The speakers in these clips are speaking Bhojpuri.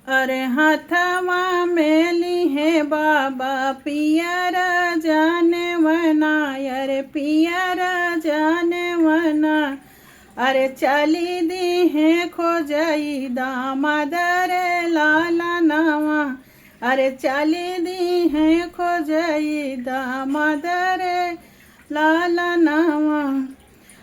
अरे हाथवा में लिहे बाबा पियर जाने वना, अरे पियर जाने वना। अरे चली दी है खोजई दामाद रे लाला नवा, अरे चली दी है खोजई दामाद रे लाला नवा।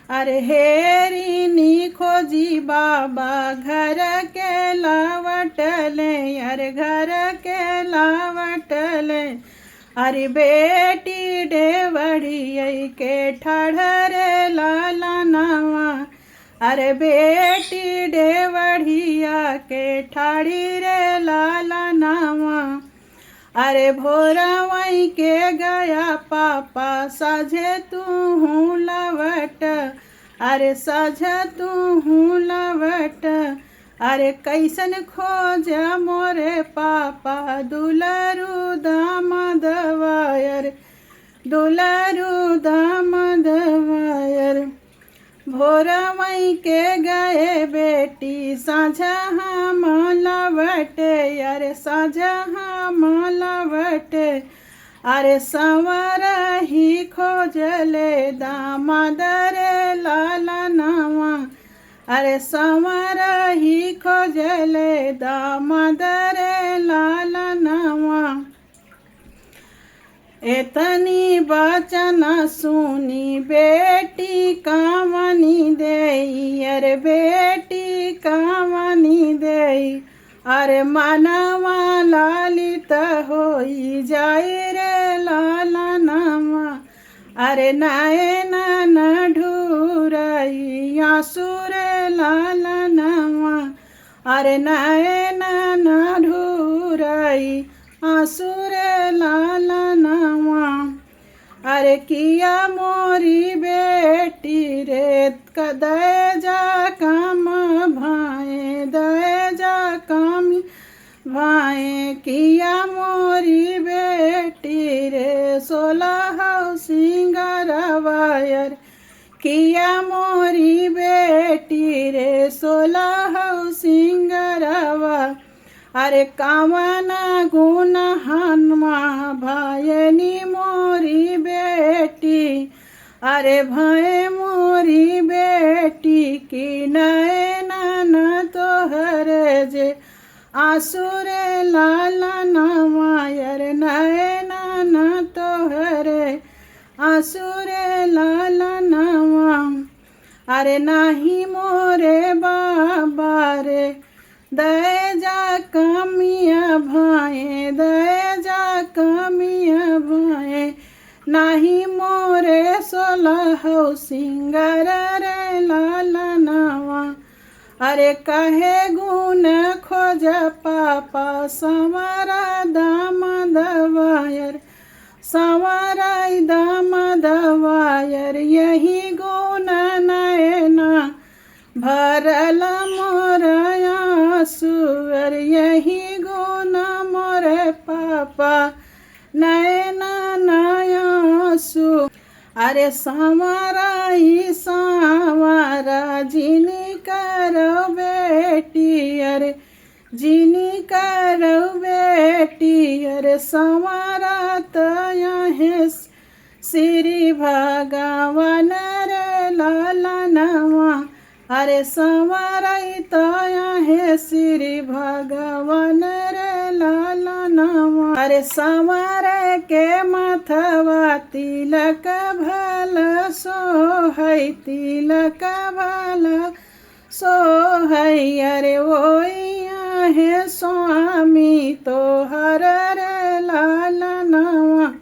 अरे हेरी नी खोजी बाबा घर के लावटले, अरे घर के लावटले। अरे बेटी डेवड़ी के ठहरे लाला नवा, अरे बेटी डेवड़िया के ठाड़ी रे लाला नवा। अरे भोरवई के गया पापा साझे तू हूँ लवट, अरे साझा तू हूँ लवट। अरे कैसन खोज मोरे पापा दुलारू दामाद वायर, दुलारू दामाद वायर। भोरवई के गए बेटी साझा हम लवटे, अरे साझा हम लवटे। अरे संवर ही खोजले दामाद रे लाला नवा, अरे संवर ही खोजले दामाद रे लाला नवा। एतनी बचन सुनी बेटी कामनी देई, अरे बेटी कामनी देई। अरे मनवा लालित होई जाए रे लाला नवा, अरे नयन न ढूरई आंसू रे लाला नवा, अरे नयन न ढूरई आंसू रे लाला नवा। अरे किया मोरी बेटी रे कदय जा काम भाए, दय जा काम भाए। किया मोरी बेटी रे 16 सिंगार वायर, किया मोरी बेटी रे 16 सिंगारवा। अरे कामना गुण हनुमा भायनी मोरी बेटी, अरे भाई मोरी बेटी की नयन न तोहर जे आंसू रे लाला नवा, अरे नयन न तोहरे आंसू रे लाला नवा। अरे नाही मोरे बाबा रे दय जा कमिया भाए, दय जा कमिया भाए। नाही मोरे 16 सिंगार रे लाला नवा, अरे कहे गुण खोज पापा संवरा दामाद वायर, संवरा दामाद वायर। यही गुण नयना भरल मोर आंसू, यही गुण मोरे पापा नयना नयासु। अरे संवरा ही संवरा जिनी करो बेटी, अरे जिनी करो बेटी। अरे संवरा तय श्री भगवान रे लाला नवा, अरे संवरई तया है श्री भगवान रे लाला नवा। अरे संवर के माथवा तिलक भल सोहई, तिलक भल सोहई। अरे ओइया है स्वामी तोहर रे लाला नवा,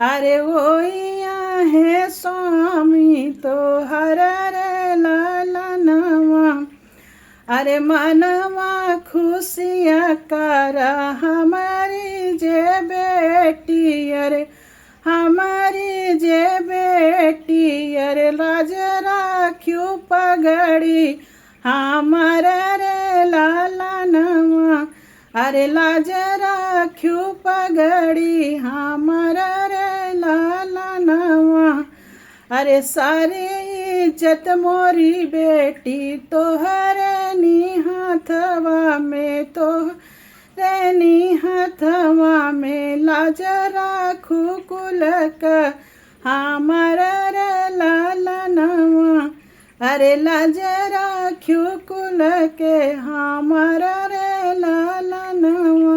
अरे ओइया है स्वामी तोहर रे लाला नवा। अरे मनवा खुशिया कर हमारी जे बेटी, अरे हमारी जे बेटी। अरे लाज राख्यू पगड़ी हमार रे लाला नवा, अरे लाज राख्यू पगड़ी हमार रे लाला नवा। अरे सारी इज्जत मोरी बेटी तोहरे नी हाथवा में, तो तेनी हथवा में लाज राखू कुलक हमार रे लालनवा। अरे लाज राख्यू कुल के हमार रे लालनवा।